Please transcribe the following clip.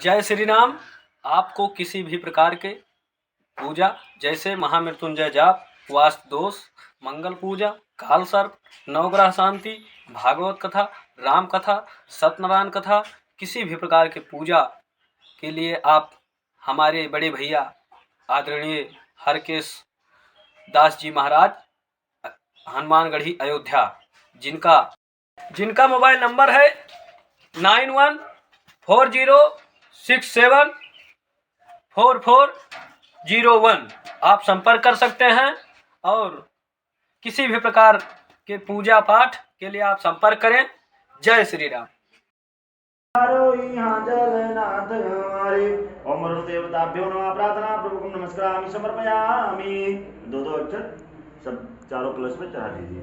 जय श्री राम। आपको किसी भी प्रकार के पूजा जैसे महामृत्युंजय जाप, वास्तु दोष, मंगल पूजा, काल सर्प, नवग्रह शांति, भागवत कथा, राम कथा, सत्यनारायण कथा, किसी भी प्रकार के पूजा के लिए आप हमारे बड़े भैया आदरणीय हरकेश दास जी महाराज, हनुमानगढ़ी अयोध्या, जिनका मोबाइल नंबर है 9140674401। आप संपर्क कर सकते हैं और किसी भी प्रकार के पूजा पाठ के लिए आप संपर्क करें। जय श्री राम। जगन्नाथ हमारे ओम देवताभ्यो नमः। प्रार्थना प्रभु नमस्कार समर्पयामि। दो अक्षर सब चारों प्लस में चढ़ा दीजिए।